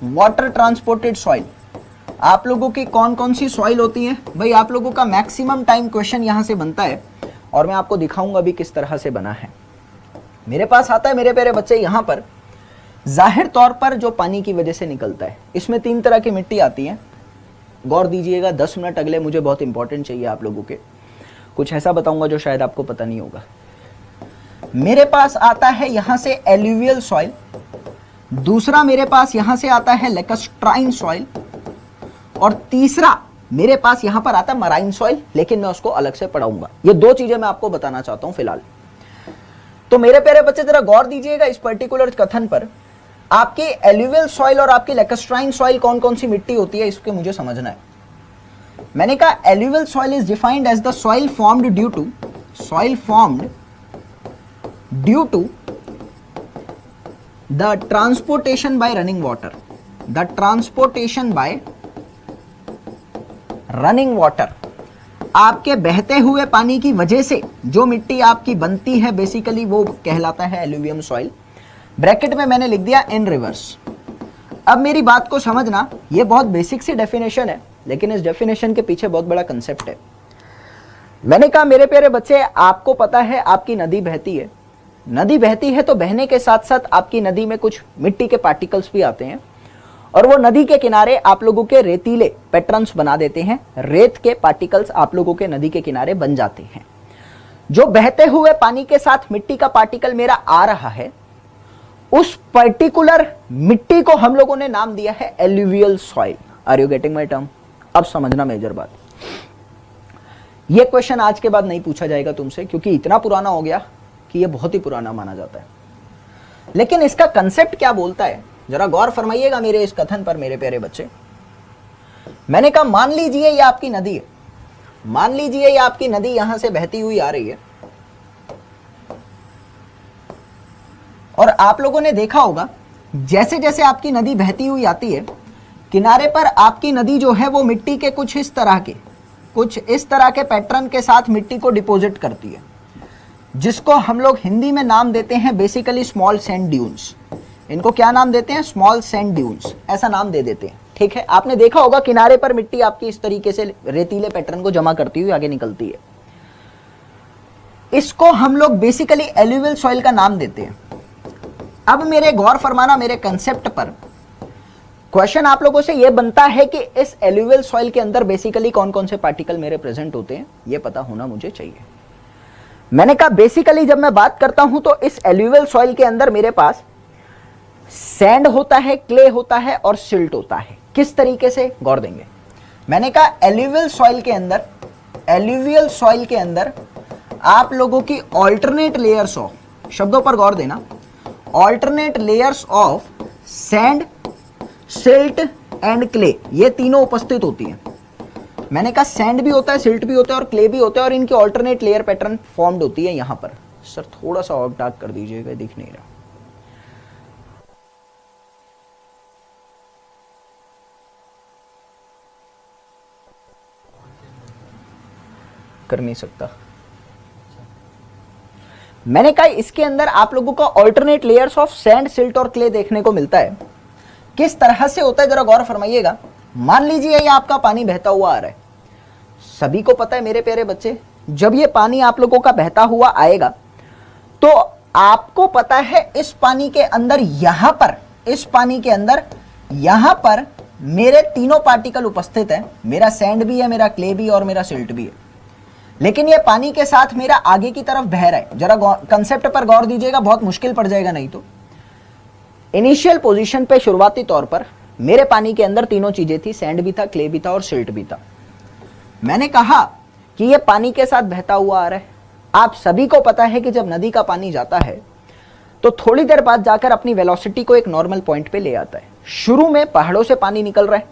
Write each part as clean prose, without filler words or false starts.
Water transported soil. आप लोगों की कौन कौन सी सॉइल होती है भाई? आप लोगों का मैक्सिमम टाइम क्वेश्चन यहां से बनता है और मैं आपको दिखाऊंगा भी किस तरह से बना है। मेरे पास आता है मेरे प्यारे बच्चे यहां पर जाहिर तौर पर जो पानी की वजह से निकलता है, इसमें 3 तरह की मिट्टी आती है। गौर दीजिएगा, 10 मिनट अगले मुझे बहुत इंपॉर्टेंट चाहिए आप लोगों के। कुछ ऐसा बताऊंगा जो शायद आपको पता नहीं होगा। मेरे पास आता है यहां से एल्यूवियल सॉइल, दूसरा मेरे पास यहां से आता है लेकस्ट्राइन सॉइल, और तीसरा मेरे पास यहां पर आता है मराइन सॉइल, लेकिन मैं उसको अलग से पढ़ाऊंगा। ये 2 चीजें मैं आपको बताना चाहता हूं फिलहाल। तो मेरे प्यारे बच्चे जरा गौर दीजिएगा इस पर्टिकुलर कथन पर। आपकी एल्यूवियल सॉइल और आपकी लेकस्ट्राइन सॉइल कौन कौन सी मिट्टी होती है, इसके मुझे समझना है। मैंने कहा alluvial soil is defined as the soil formed due to the transportation by running water. The transportation by running water, आपके बहते हुए पानी की वजह से जो मिट्टी आपकी बनती है बेसिकली वो कहलाता है एल्यूवियम सॉइल। ब्रैकेट में मैंने लिख दिया इन रिवर्स। अब मेरी बात को समझना, ये बहुत बेसिक सी डेफिनेशन है, लेकिन इस डेफिनेशन के पीछे बहुत बड़ा कंसेप्ट है। मैंने कहा मेरे प्यारे बच्चे, आपको पता है आपकी नदी बहती है। नदी बहती है तो बहने के साथ साथ आपकी नदी में कुछ मिट्टी के पार्टिकल्स भी आते हैं, और वो नदी के किनारे आप लोगों के रेतीले पैटर्न्स बना देते हैं। रेत के पार्टिकल्स आप लोगों के नदी के किनारे बन जाते हैं। जो बहते हुए पानी के साथ मिट्टी का पार्टिकल मेरा आ रहा है, उस पर्टिकुलर मिट्टी को हम लोगों ने नाम दिया है alluvial soil. Are you getting my term? अब समझना मेजर बात। यह क्वेश्चन आज के बाद नहीं पूछा जाएगा तुमसे, क्योंकि इतना पुराना हो गया कि यह बहुत ही पुराना माना जाता है। लेकिन इसका कंसेप्ट क्या बोलता है, जरा गौर फरमाइएगा मेरे इस कथन पर मेरे प्यारे बच्चे। मैंने कहा मान लीजिए ये आपकी नदी है, मान लीजिए ये आपकी नदी यहां से बहती हुई आ रही है, और आप लोगों ने देखा होगा जैसे जैसे आपकी नदी बहती हुई आती है, किनारे पर आपकी नदी जो है वो मिट्टी के कुछ इस तरह के पैटर्न के साथ मिट्टी को डिपॉजिट करती है, जिसको हम लोग हिंदी में नाम देते हैं बेसिकली स्मॉल सैंड ड्यून्स। इनको क्या नाम देते हैं? स्मॉल सैंड ड्यून्स, ऐसा नाम दे देते हैं। ठीक है, आपने देखा होगा किनारे पर मिट्टी आपकी इस तरीके से रेतीले पैटर्न को जमा करती हुई आगे निकलती है। इसको हम लोग बेसिकली एल्यूवियल सॉइल का नाम देते हैं। अब मेरे गौर फरमाना मेरे कंसेप्ट पर। क्वेश्चन आप लोगों से यह बनता है कि इस एल्यूवियल सॉइल के अंदर बेसिकली कौन कौन से पार्टिकल मेरे प्रेजेंट होते हैं, यह पता होना मुझे चाहिए। मैंने कहा बेसिकली जब मैं बात करता हूं तो इस एल्यूवियल सॉइल के अंदर मेरे पास सैंड होता है, क्ले होता है और सिल्ट होता है। किस तरीके से, गौर देंगे। मैंने कहा एल्यूवियल सॉइल के अंदर आप लोगों की ऑल्टरनेट लेयर्स ऑफ, शब्दों पर गौर देना, alternate layers of sand, silt and clay, ये तीनों उपस्थित होती हैं। मैंने कहा सैंड भी होता है, सिल्ट भी होता है और क्ले भी होता है, और इनकी ऑल्टरनेट लेयर पैटर्न फॉर्म्ड होती है यहां पर। सर थोड़ा सा और डार्क कर दीजिएगा, दिख नहीं रहा। कर नहीं सकता। मैंने कहा इसके अंदर आप लोगों को alternate layers of sand, silt और क्ले देखने को मिलता है। किस तरह से होता है जरा गौर फरमाइएगा। मान लीजिए ये आपका पानी बहता हुआ आ रहा है, सभी को पता है मेरे प्यारे बच्चे, जब ये पानी आप लोगों का बहता हुआ आएगा तो आपको पता है इस पानी के अंदर, यहां पर, इस पानी के अंदर यहां पर मेरे तीनों पार्टिकल उपस्थित है। मेरा सैंड भी है, मेरा क्ले भी और मेरा सिल्ट भी है। लेकिन ये पानी के साथ मेरा आगे की तरफ बह रहा है। जरा कंसेप्ट पर गौर दीजिएगा, बहुत मुश्किल पड़ जाएगा नहीं तो। इनिशियल पोजीशन पे शुरुआती तौर पर मेरे पानी के अंदर तीनों चीजें थी, सैंड भी था, क्ले भी था और सिल्ट भी था। मैंने कहा कि ये पानी के साथ बहता हुआ आ रहा है। आप सभी को पता है कि जब नदी का पानी जाता है तो थोड़ी देर बाद जाकर अपनी वेलोसिटी को एक नॉर्मल पॉइंट पे ले आता है। शुरू में पहाड़ों से पानी निकल रहा है,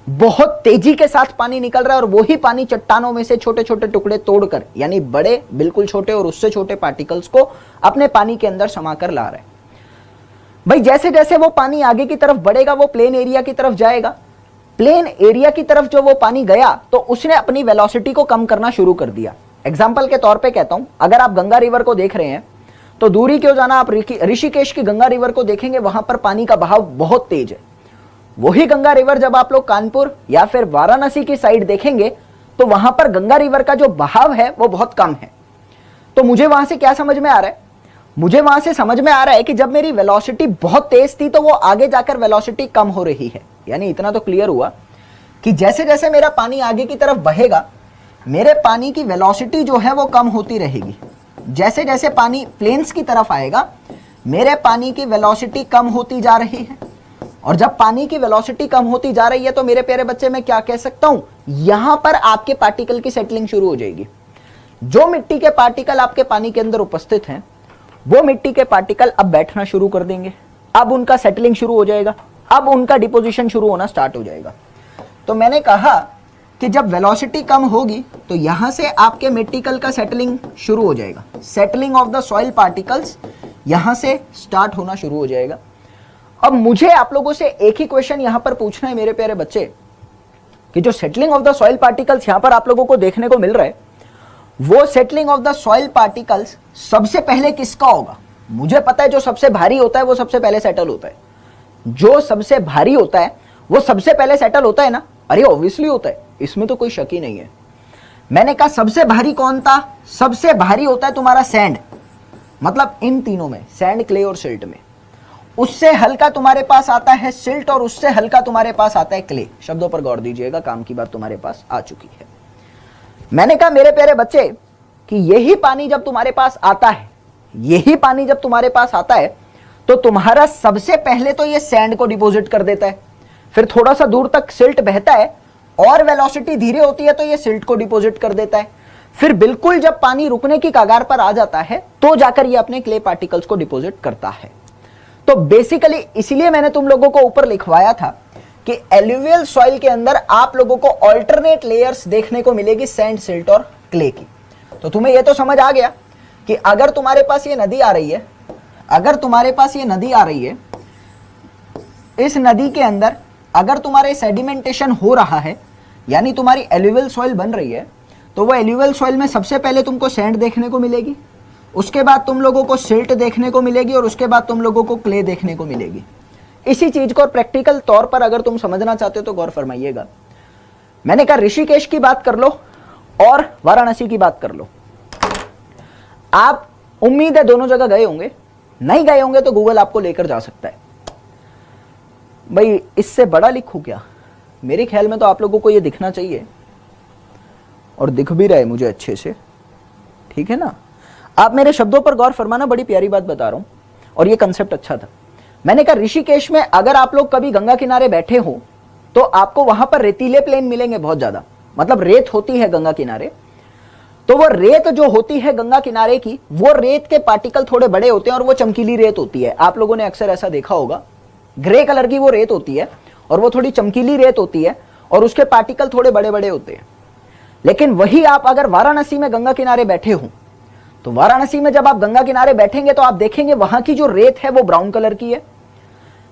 बहुत तेजी के साथ पानी निकल रहा है, और वही पानी चट्टानों में से छोटे छोटे टुकड़े तोड़कर, यानी बड़े बिल्कुल छोटे और उससे छोटे पार्टिकल्स को अपने पानी के अंदर समाकर ला रहा है। भाई जैसे जैसे वो पानी आगे की तरफ बढ़ेगा वो प्लेन एरिया की तरफ जाएगा। प्लेन एरिया की तरफ जो वो पानी गया तो उसने अपनी वेलोसिटी को कम करना शुरू कर दिया। एग्जाम्पल के तौर पे कहता हूं, अगर आप गंगा रिवर को देख रहे हैं तो दूरी क्यों जाना, आप ऋषिकेश की गंगा रिवर को देखेंगे, वहां पर पानी का बहाव बहुत तेज है। वही गंगा रिवर जब आप लोग कानपुर या फिर वाराणसी की साइड देखेंगे तो वहां पर गंगा रिवर का जो बहाव है वो बहुत कम है। तो मुझे वहां से क्या समझ में आ रहा है, मुझे वहां से समझ में आ रहा है कि जब मेरी वेलोसिटी बहुत तेज थी तो वो आगे जाकर वेलोसिटी कम हो रही है। यानी इतना तो क्लियर हुआ कि जैसे जैसे मेरा पानी आगे की तरफ बहेगा मेरे पानी की वेलोसिटी जो है वो कम होती रहेगी। जैसे जैसे पानी प्लेन्स की तरफ आएगा मेरे पानी की वेलोसिटी कम होती जा रही है, और जब पानी की वेलोसिटी कम होती जा रही है तो मेरे प्यारे बच्चे मैं क्या कह सकता हूं, यहां पर आपके पार्टिकल की सेटलिंग शुरू हो जाएगी। जो मिट्टी के पार्टिकल आपके पानी के अंदर उपस्थित हैं वो मिट्टी के पार्टिकल अब बैठना शुरू कर देंगे, अब उनका सेटलिंग शुरू हो जाएगा, अब उनका डिपोजिशन शुरू होना स्टार्ट हो जाएगा। तो मैंने कहा कि जब वेलोसिटी कम होगी तो यहां से आपके मिट्टिकल का सेटलिंग शुरू हो जाएगा, settling of the soil particles यहां से स्टार्ट होना शुरू हो जाएगा। अब मुझे आप लोगों से एक ही क्वेश्चन यहां पर पूछना है मेरे प्यारे बच्चे कि जो settling of the soil particles यहां पर आप लोगों को देखने को मिल रहा है वो settling of the soil particles सबसे पहले किसका होगा। मुझे पता है जो सबसे भारी होता है वो सबसे पहले सेटल होता है, जो सबसे भारी होता है वो सबसे पहले सेटल होता है ना। अरे ऑब्वियसली होता है, इसमें तो कोई शक ही नहीं है। मैंने कहा सबसे भारी कौन था, सबसे भारी होता है तुम्हारा सैंड, मतलब इन तीनों में सैंड क्ले और सिल्ट में। उससे हल्का तुम्हारे पास आता है सिल्ट और उससे हल्का तुम्हारे पास आता है क्ले। शब्दों पर गौर दीजिएगा, काम की बात तुम्हारे पास आ चुकी है। मैंने कहा मेरे प्यारे बच्चे कि यही पानी जब तुम्हारे पास आता है, यही पानी जब तुम्हारे पास आता है तो तुम्हारा सबसे पहले तो ये सैंड को डिपॉजिट कर देता है, फिर थोड़ा सा दूर तक सिल्ट बहता है और वेलोसिटी धीरे होती है तो ये सिल्ट को डिपॉजिट कर देता है, फिर बिल्कुल जब पानी रुकने की कगार पर आ जाता है तो जाकर ये अपने क्ले पार्टिकल्स को डिपॉजिट करता है। तो बेसिकली इसीलिए मैंने तुम लोगों को ऊपर लिखवाया था कि एल्यूवियल सॉइल के अंदर आप लोगों को अल्टरनेट लेयर्स देखने को मिलेगी सैंड, सिल्ट और क्ले की। तो तुम्हें यह तो समझ आ गया कि अगर तुम्हारे पास ये नदी आ रही है, अगर तुम्हारे पास ये नदी आ रही है, इस नदी के अंदर अगर तुम्हारे सेडिमेंटेशन हो रहा है यानी तुम्हारी एल्यूवियल सॉइल बन रही है तो वो एल्यूवियल सॉइल में सबसे पहले तुमको सैंड देखने को मिलेगी, उसके बाद तुम लोगों को सिल्ट देखने को मिलेगी और उसके बाद तुम लोगों को क्ले देखने को मिलेगी। इसी चीज को और प्रैक्टिकल तौर पर अगर तुम समझना चाहते हो तो गौर फरमाइएगा। मैंने कहा ऋषिकेश की बात कर लो और वाराणसी की बात कर लो। आप उम्मीद है दोनों जगह गए होंगे, नहीं गए होंगे तो गूगल आपको लेकर जा सकता है। भाई इससे बड़ा लिखूं क्या, मेरे ख्याल में तो आप लोगों को ये दिखना चाहिए और दिख भी रहा है मुझे अच्छे से, ठीक है ना। आप मेरे शब्दों पर गौर फरमाना, बड़ी प्यारी बात बता रहा हूं और ये कंसेप्ट अच्छा था। मैंने कहा ऋषिकेश में अगर आप लोग कभी गंगा किनारे बैठे हो तो आपको वहां पर रेतीले प्लेन मिलेंगे बहुत ज्यादा, मतलब रेत होती है गंगा किनारे। तो वो रेत जो होती है गंगा किनारे की, वो रेत के पार्टिकल थोड़े बड़े होते हैं और वो चमकीली रेत होती है। आप लोगों ने अक्सर ऐसा देखा होगा, ग्रे कलर की वो रेत होती है और वो थोड़ी चमकीली रेत होती है और उसके पार्टिकल थोड़े बड़े बड़े होते हैं। लेकिन वही आप अगर वाराणसी में गंगा किनारे बैठे हो तो वाराणसी में जब आप गंगा किनारे बैठेंगे तो आप देखेंगे वहां की जो रेत है वो ब्राउन कलर की है।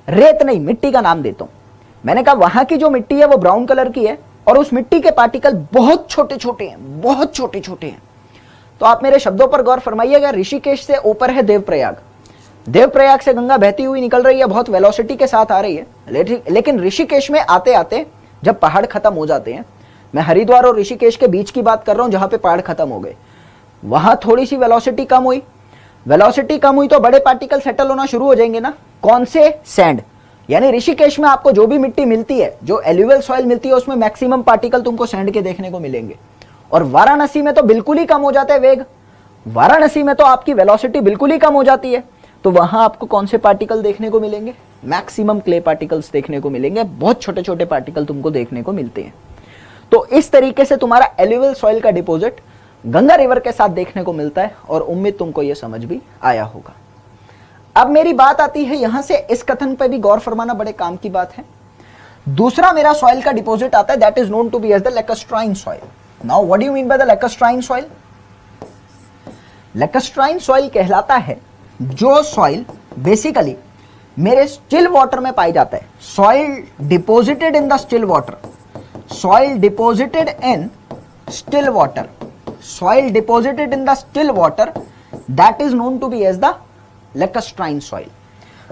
रेत नहीं, मिट्टी का नाम देता हूं। मैंने कहा वहां की जो मिट्टी है वो ब्राउन कलर की है और उस मिट्टी के पार्टिकल बहुत छोटे छोटे हैं, बहुत छोटे छोटे हैं। तो आप मेरे शब्दों पर गौर फरमाइएगा। ऋषिकेश से ऊपर है देवप्रयाग, देवप्रयाग से गंगा बहती हुई निकल रही है, बहुत वेलोसिटी के साथ आ रही है। लेकिन ऋषिकेश में आते आते जब पहाड़ खत्म हो जाते हैं, मैं हरिद्वार और ऋषिकेश के बीच की बात कर रहा हूं जहां पे पहाड़ खत्म हो गए, वहां थोड़ी सी वेलोसिटी कम हुई। वेलोसिटी कम हुई तो बड़े पार्टिकल सेटल होना शुरू हो जाएंगे ना। कौन से? सैंड। यानी ऋषिकेश में आपको जो भी मिट्टी मिलती है, जो एल्यूवियल सॉइल मिलती है, उसमें मैक्सिमम पार्टिकल तुमको सैंड के देखने को मिलेंगे। और वाराणसी में तो बिल्कुल ही कम हो जाता है वेग, वाराणसी में तो आपकी वेलोसिटी बिल्कुल ही कम हो जाती है। तो वहां आपको कौन से पार्टिकल देखने को मिलेंगे? मैक्सिमम क्ले पार्टिकल्स देखने को मिलेंगे, बहुत छोटे छोटे पार्टिकल तुमको देखने को मिलते हैं। तो इस तरीके से तुम्हारा एल्यूवियल सॉइल का डिपॉजिट गंगा रिवर के साथ देखने को मिलता है और उम्मीद तुमको यह समझ भी आया होगा। अब मेरी बात आती है यहां से, इस कथन पर भी गौर फरमाना बड़े काम की बात है। दूसरा मेरा सॉइल का डिपॉजिट आता है, that is known to be as the lacustrine soil. Now what do you mean by the lacustrine soil? Lacustrine soil कहलाता है जो सॉइल बेसिकली मेरे स्टिल वाटर में पाई जाता है। Soil deposited in the still water, soil deposited in still water, soil deposited in the still water, that is known to be as the lacustrine soil।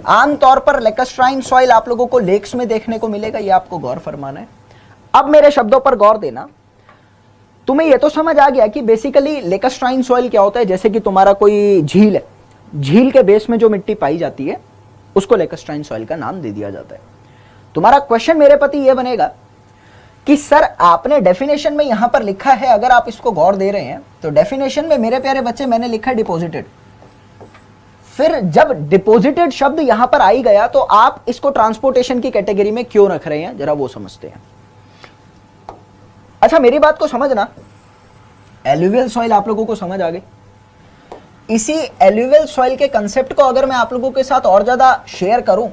आमतौर पर लेकस्ट्राइन सॉइल आप लोगों को लेक्स में देखने को मिलेगा, ये आपको गौर फरमाना है। अब मेरे शब्दों पर गौर देना, तुम्हें ये तो समझ आ गया कि बेसिकली लेकस्ट्राइन सॉइल क्या होता है। जैसे कि तुम्हारा कोई झील है, झील के बेस में जो मिट्टी पाई जाती है उसको लेकस्ट्राइन सॉइल का नाम दे दिया जाता है। तुम्हारा क्वेश्चन मेरे प्रति ये बनेगा कि सर आपने डेफिनेशन में यहां पर लिखा है, अगर आप इसको गौर दे रहे हैं तो डेफिनेशन में मेरे प्यारे बच्चे मैंने लिखा डिपॉजिटेड, फिर जब डिपॉजिटेड शब्द यहां पर आई गया तो आप इसको ट्रांसपोर्टेशन की कैटेगरी में क्यों रख रहे हैं, जरा वो समझते हैं। अच्छा मेरी बात को समझना, एल्यूवियल सॉइल आप लोगों को समझ आ गई। इसी एल्यूवियल सॉइल के कंसेप्ट को अगर मैं आप लोगों के साथ और ज्यादा शेयर करूं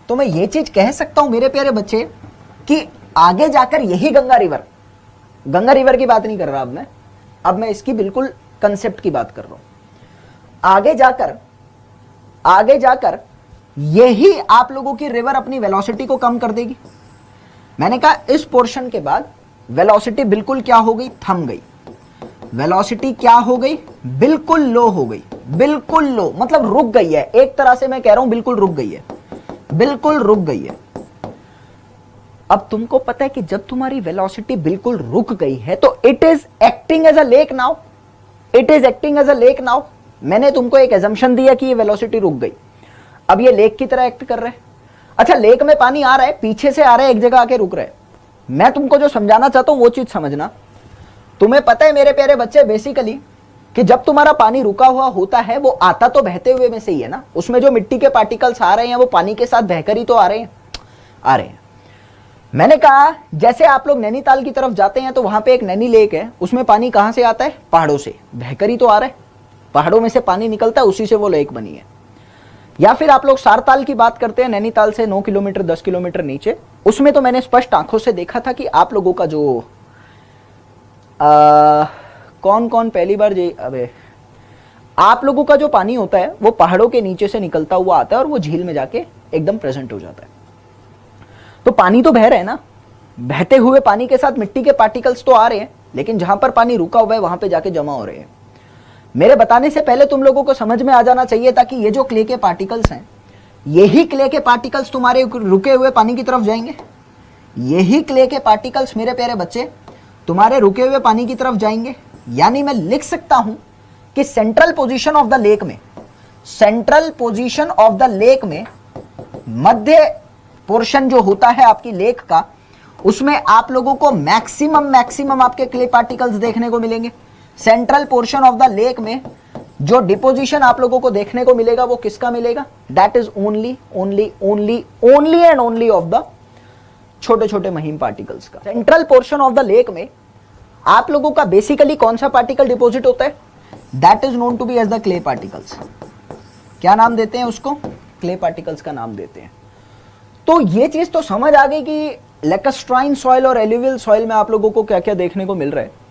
तो मैं ये चीज कह सकता हूं मेरे प्यारे बच्चे कि आगे जाकर यही गंगा रिवर की बात नहीं कर रहा अब मैं इसकी बिल्कुल कंसेप्ट की बात कर रहा हूं। आगे जाकर यही आप लोगों की रिवर अपनी वेलोसिटी को कम कर देगी। मैंने कहा इस पोर्शन के बाद वेलोसिटी बिल्कुल क्या हो गई, थम गई। वेलोसिटी क्या हो गई, बिल्कुल लो हो गई, बिल्कुल लो मतलब रुक गई है। एक तरह से मैं कह रहा हूं बिल्कुल रुक गई है, बिल्कुल रुक गई है। अब तुमको पता है कि जब तुम्हारी वेलोसिटी बिल्कुल रुक गई है तो it is acting as a lake now, it is acting as a lake now. मैंने तुमको एक एजम्पशन दिया कि ये वेलोसिटी रुक गई, अब ये लेक की तरह एक्ट कर रहा है। अच्छा लेक में पानी आ रहा है, पीछे से आ रहा है, एक जगह आके रुक रहा है। मैं तुमको जो समझाना चाहता हूं वो चीज समझना। तुम्हें पता है मेरे प्यारे बच्चे बेसिकली कि जब तुम्हारा पानी रुका हुआ होता है वो आता तो बहते हुए में से ही है ना, उसमें जो मिट्टी के पार्टिकल्स आ रहे हैं वो पानी के साथ बहकर ही तो आ रहे हैं। मैंने कहा जैसे आप लोग नैनीताल की तरफ जाते हैं तो वहां पे एक नैनी लेक है, उसमें पानी कहां से आता है, पहाड़ों से, बहकर ही तो आ रहा है, पहाड़ों में से पानी निकलता है, उसी से वो लेक बनी है। या फिर आप लोग सारताल की बात करते हैं, नैनीताल से 9 किलोमीटर 10 किलोमीटर नीचे, उसमें तो मैंने स्पष्ट आंखों से देखा था कि आप लोगों का जो कौन कौन पहली बार आप लोगों का जो पानी होता है वो पहाड़ों के नीचे से निकलता हुआ आता है और वो झील में जाके एकदम प्रेजेंट हो जाता है। तो पानी तो बह रहा है ना, बहते हुए पानी के साथ मिट्टी के पार्टिकल्स तो आ रहे हैं, लेकिन जहां पर पानी रुका हुआ है वहां पे जाके जमा हो रहे हैं। मेरे बताने से पहले तुम लोगों को समझ में आ जाना चाहिए था कि ये जो क्ले के पार्टिकल्स हैं, यही क्ले के पार्टिकल्स तुम्हारे रुके हुए पानी की तरफ जाएंगे। यही क्ले के पार्टिकल्स मेरे प्यारे बच्चे तुम्हारे रुके हुए पानी की तरफ जाएंगे। यानी मैं लिख सकता हूं कि central position of the lake में, central position of the lake में मध्य पोर्शन जो होता है आपकी लेक का, उसमें आप लोगों को मैक्सिमम आपके क्ले पार्टिकल्स देखने को मिलेंगे। Central portion of the lake में जो डिपोजिशन आप लोगों को देखने को मिलेगा वो किसका मिलेगा, that is only and only of the छोटे छोटे महीन पार्टिकल्स का। Central portion of the lake में आप लोगों का बेसिकली कौन सा पार्टिकल डिपॉजिट होता है, that is known to be as the clay particles. क्या नाम देते हैं उसको, क्ले पार्टिकल्स का नाम देते हैं। तो ये चीज तो समझ आ गई कि लेकस्ट्राइन सॉइल और एल्यूवियल सॉइल में आप लोगों को क्या क्या देखने को मिल रहा है।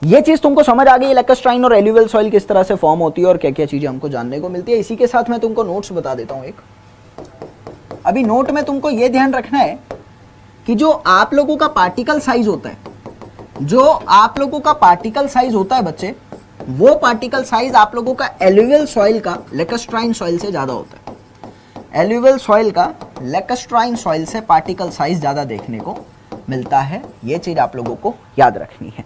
ये चीज तुमको समझ आ गई, लेकस्ट्राइन और एल्यूवियल सॉइल किस तरह से फॉर्म होती है और क्या क्या चीजें हमको जानने को मिलती है। इसी के साथ मैं तुमको नोट्स बता देता हूं एक। अभी नोट में तुमको यह ध्यान रखना है कि जो आप लोगों का पार्टिकल साइज होता है, जो आप लोगों का पार्टिकल साइज होता है बच्चे, वो पार्टिकल साइज आप लोगों का एल्यूवियल सॉइल का लेकस्ट्राइन सॉइल से ज्यादा होता है। एल्यूवियल सॉइल का लेकस्ट्राइन सॉइल से पार्टिकल साइज ज्यादा देखने को मिलता है। ये चीज आप लोगों को याद रखनी है।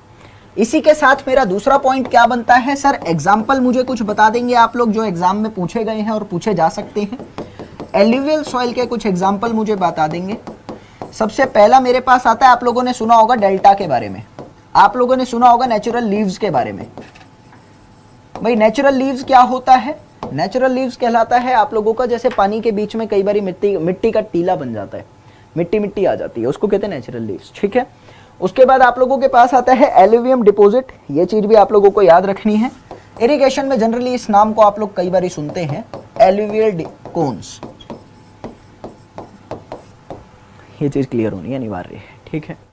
इसी के साथ मेरा दूसरा पॉइंट क्या बनता है, सर एग्जाम्पल मुझे कुछ बता देंगे आप लोग जो एग्जाम में पूछे गए हैं और पूछे जा सकते हैं। एल्यूवियल सॉइल के कुछ एग्जाम्पल मुझे बता देंगे। सबसे पहला मेरे पास आता है, आप लोगों ने सुना होगा डेल्टा के बारे में, आप लोगों ने सुना होगा नेचुरल लीव्स के बारे में। भाई नेचुरल लीव्स क्या होता है, नेचुरल लीव्स कहलाता है आप लोगों का जैसे पानी के बीच में कई बार मिट्टी का टीला बन जाता है, मिट्टी आ जाती है, उसको कहते हैं नेचुरल लीव्स। ठीक है, उसके बाद आप लोगों के पास आता है एलुवियम डिपॉजिट। ये चीज भी आप लोगों को याद रखनी है। इरिगेशन में जनरली इस नाम को आप लोग कई बार सुनते हैं, एलुवियल कोन्स। ये चीज क्लियर होनी अनिवार्य है। ठीक है।